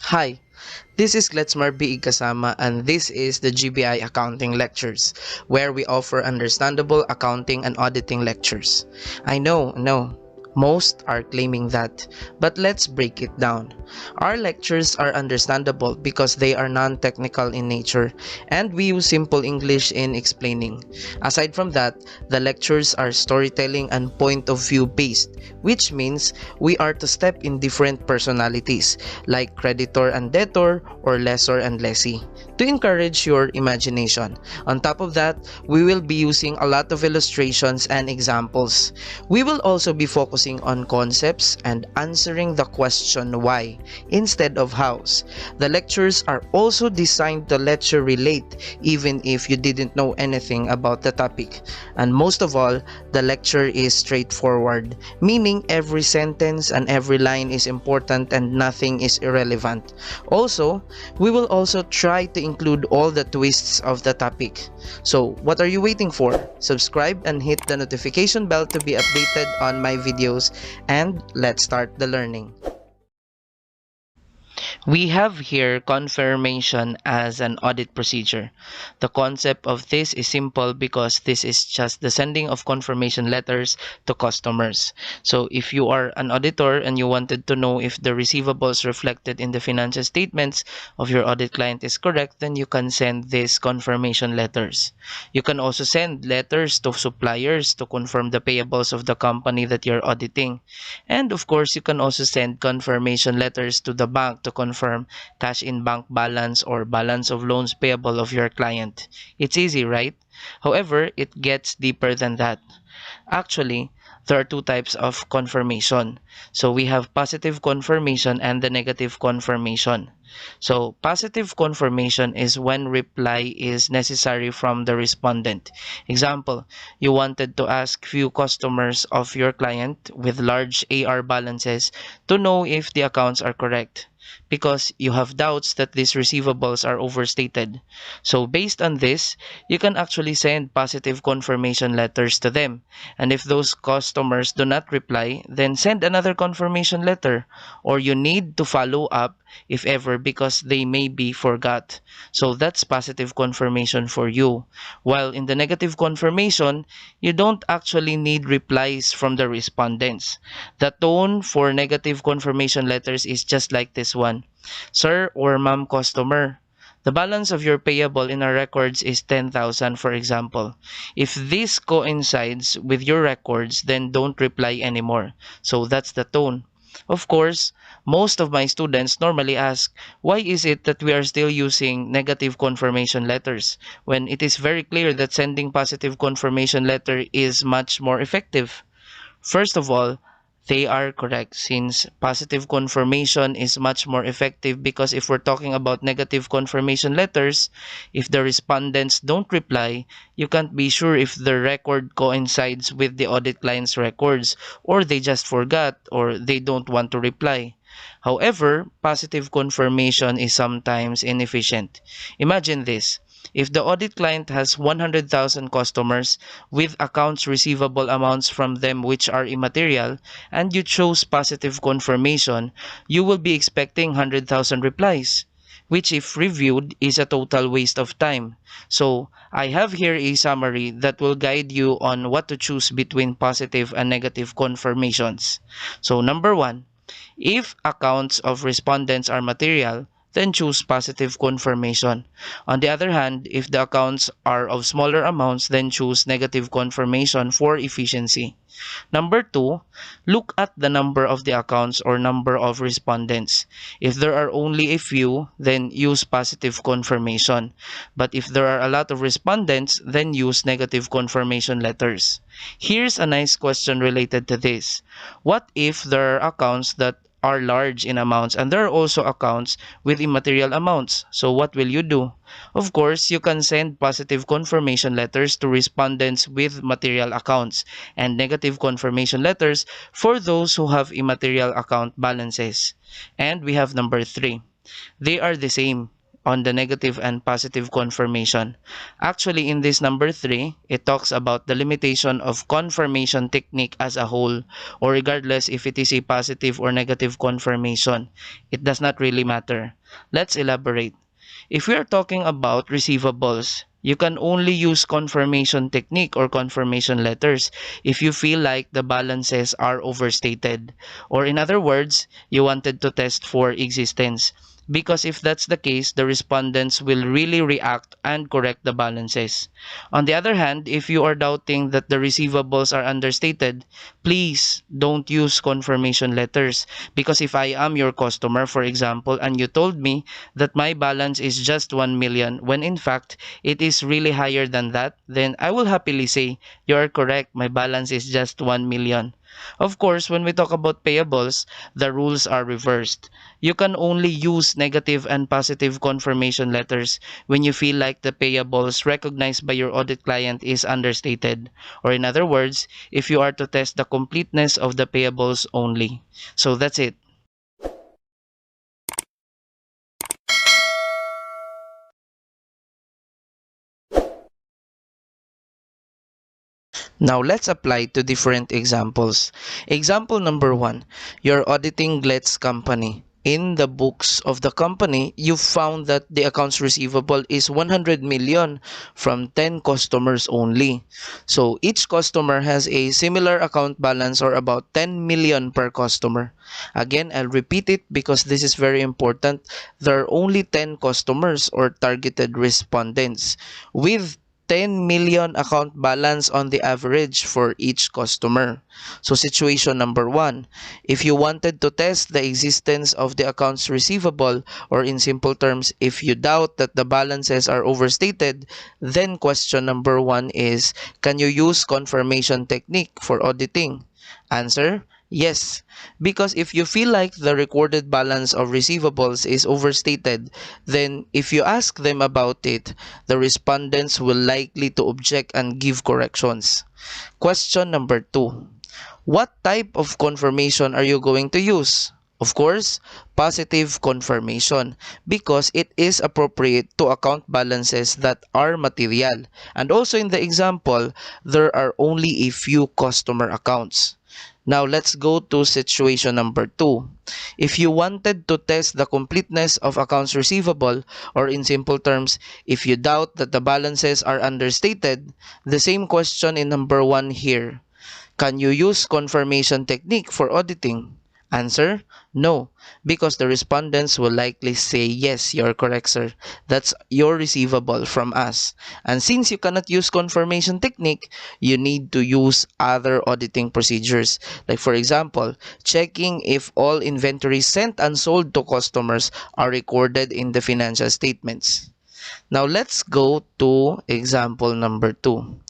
Hi, this is Gletzmar Igcasama and this is the GBI Accounting Lectures, where we offer understandable accounting and auditing lectures. I know, most are claiming that, but let's break it down. Our lectures are understandable because they are non-technical in nature and we use simple English in explaining. Aside from that, the lectures are storytelling and point of view based, which means we are to step in different personalities like creditor and debtor or lessor and lessee to encourage your imagination. On top of that, we will be using a lot of illustrations and examples. We will also be focusing on concepts and answering the question why instead of hows. The lectures are also designed to let you relate even if you didn't know anything about the topic. And most of all, the lecture is straightforward, meaning every sentence and every line is important and nothing is irrelevant. Also, we will also try to include all the twists of the topic. So, what are you waiting for? Subscribe and hit the notification bell to be updated on my videos, and let's start the learning. We have here confirmation as an audit procedure. The concept of this is simple because this is just the sending of confirmation letters to customers. So if you are an auditor and you wanted to know if the receivables reflected in the financial statements of your audit client is correct, then you can send these confirmation letters. You can also send letters to suppliers to confirm the payables of the company that you're auditing. And of course, you can also send confirmation letters to the bank to confirm cash in bank balance or balance of loans payable of your client. It's easy, right? However, it gets deeper than that. Actually, there are two types of confirmation. So we have positive confirmation and the negative confirmation. So positive confirmation is when reply is necessary from the respondent. Example, you wanted to ask few customers of your client with large AR balances to know if the accounts are correct, because you have doubts that these receivables are overstated. So based on this, you can actually send positive confirmation letters to them. And if those customers do not reply, then send another confirmation letter, or you need to follow up if ever because they may be forgot. So that's positive confirmation for you. While in the negative confirmation, you don't actually need replies from the respondents. The tone for negative confirmation letters is just like this one. Sir or ma'am customer, the balance of your payable in our records is 10,000, for example. If this coincides with your records, then don't reply anymore. So that's the tone. Of course, most of my students normally ask, why is it that we are still using negative confirmation letters when it is very clear that sending positive confirmation letter is much more effective? First of all, they are correct since positive confirmation is much more effective, because if we're talking about negative confirmation letters, if the respondents don't reply, you can't be sure if the record coincides with the audit client's records, or they just forgot, or they don't want to reply. However, positive confirmation is sometimes inefficient. Imagine this. If the audit client has 100,000 customers with accounts receivable amounts from them which are immaterial, and you chose positive confirmation, you will be expecting 100,000 replies, which if reviewed is a total waste of time. So I have here a summary that will guide you on what to choose between positive and negative confirmations. So number one, if accounts of respondents are material, then choose positive confirmation. On the other hand, if the accounts are of smaller amounts, then choose negative confirmation for efficiency. Number two, look at the number of the accounts or number of respondents. If there are only a few, then use positive confirmation. But if there are a lot of respondents, then use negative confirmation letters. Here's a nice question related to this. What if there are accounts that are large in amounts and there are also accounts with immaterial amounts? So what will you do? Of course, you can send positive confirmation letters to respondents with material accounts and negative confirmation letters for those who have immaterial account balances. And we have number three. They are the same. on the negative and positive confirmation. Actually, in this number 3, it talks about the limitation of confirmation technique as a whole, or regardless if it is a positive or negative confirmation. It does not really matter. Let's elaborate. If we are talking about receivables, you can only use confirmation technique or confirmation letters if you feel like the balances are overstated. Or in other words, you wanted to test for existence. Because if that's the case, the respondents will really react and correct the balances. On the other hand, if you are doubting that the receivables are understated, please don't use confirmation letters. Because if I am your customer, for example, and you told me that my balance is just 1 million, when in fact it is really higher than that, then I will happily say, you are correct, my balance is just 1 million. Of course, when we talk about payables, the rules are reversed. You can only use negative and positive confirmation letters when you feel like the payables recognized by your audit client is understated. Or in other words, if you are to test the completeness of the payables only. So that's it. Now let's apply to different examples. Example number 1, you're auditing Gletz's company. In the books of the company, you found that the accounts receivable is 100 million from 10 customers only. So each customer has a similar account balance or about 10 million per customer. Again, I'll repeat it because this is very important. There are only 10 customers or targeted respondents with 10 million account balance on the average for each customer. So situation number 1, if you wanted to test the existence of the accounts receivable, or in simple terms, if you doubt that the balances are overstated, then question number 1 is, can you use confirmation technique for auditing? Answer, yes. Because if you feel like the recorded balance of receivables is overstated, then if you ask them about it, the respondents will likely to object and give corrections. Question number 2. What type of confirmation are you going to use? Of course, positive confirmation, because it is appropriate to account balances that are material. And also in the example, there are only a few customer accounts. Now let's go to situation number 2. If you wanted to test the completeness of accounts receivable, or in simple terms, if you doubt that the balances are understated, the same question in number 1 here. Can you use confirmation technique for auditing? Answer, no, because the respondents will likely say, yes, you're correct, sir. That's your receivable from us. And since you cannot use confirmation technique, you need to use other auditing procedures. Like for example, checking if all inventory sent and sold to customers are recorded in the financial statements. Now let's go to example number 2.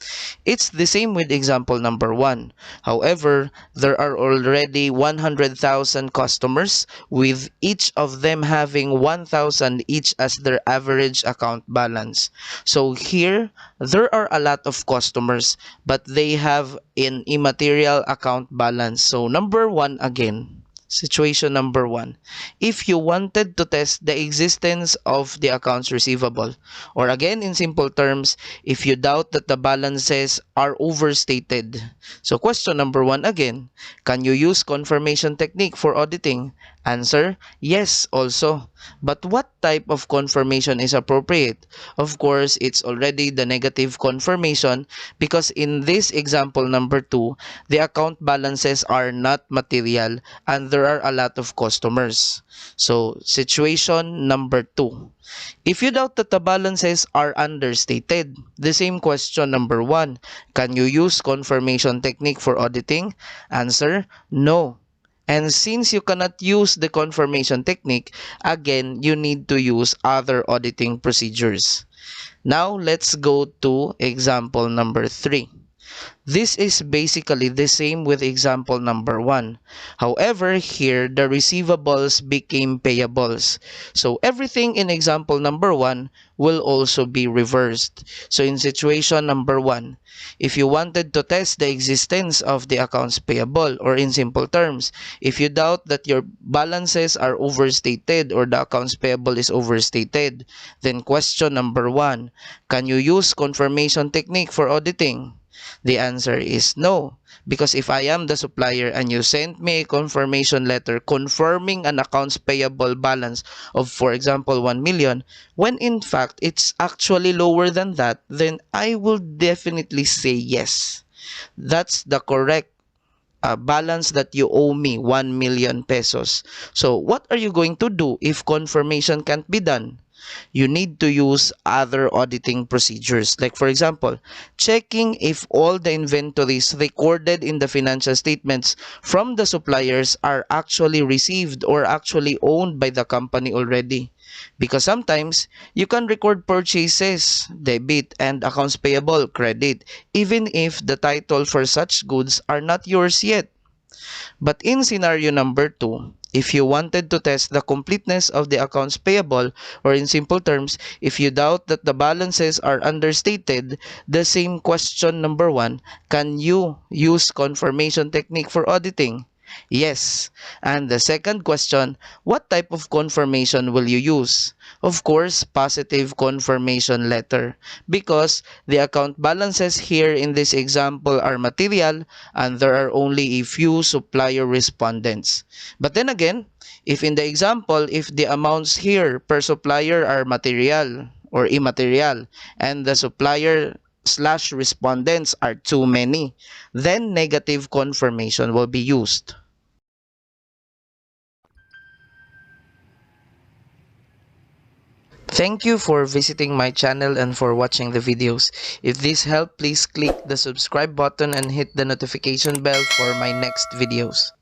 It's the same with example number 1. However, there are already 100,000 customers, with each of them having 1,000 each as their average account balance. So here, there are a lot of customers, but they have an immaterial account balance. So number 1 again. Situation number 1. If you wanted to test the existence of the accounts receivable, or again in simple terms, if you doubt that the balances are overstated. So question number 1 again, can you use confirmation technique for auditing? Answer, yes also. But what type of confirmation is appropriate? Of course, it's already the negative confirmation, because in this example number 2, the account balances are not material and there are a lot of customers. So situation number 2. If you doubt that the balances are understated, the same question number 1, can you use confirmation technique for auditing? Answer, no. And since you cannot use the confirmation technique, again, you need to use other auditing procedures. Now, let's go to example number 3. This is basically the same with example number 1. However, here the receivables became payables. So everything in example number 1 will also be reversed. So in situation number 1, if you wanted to test the existence of the accounts payable, or in simple terms, if you doubt that your balances are overstated or the accounts payable is overstated, then question number 1, can you use confirmation technique for auditing? The answer is no. Because if I am the supplier and you sent me a confirmation letter confirming an accounts payable balance of, for example, 1 million, when in fact it's actually lower than that, then I will definitely say yes. That's the correct balance that you owe me, 1 million pesos. So what are you going to do if confirmation can't be done? You need to use other auditing procedures. Like for example, checking if all the inventories recorded in the financial statements from the suppliers are actually received or actually owned by the company already. Because sometimes you can record purchases, debit, and accounts payable, credit, even if the title for such goods are not yours yet. But in scenario number 2, if you wanted to test the completeness of the accounts payable, or in simple terms, if you doubt that the balances are understated, the same question number 1, can you use confirmation technique for auditing? Yes. And the second question, what type of confirmation will you use? Of course, positive confirmation letter, because the account balances here in this example are material and there are only a few supplier respondents. But then again, if in the example, if the amounts here per supplier are material or immaterial and the supplier slash respondents are too many, then negative confirmation will be used. Thank you for visiting my channel and for watching the videos. If this helped, please click the subscribe button and hit the notification bell for my next videos.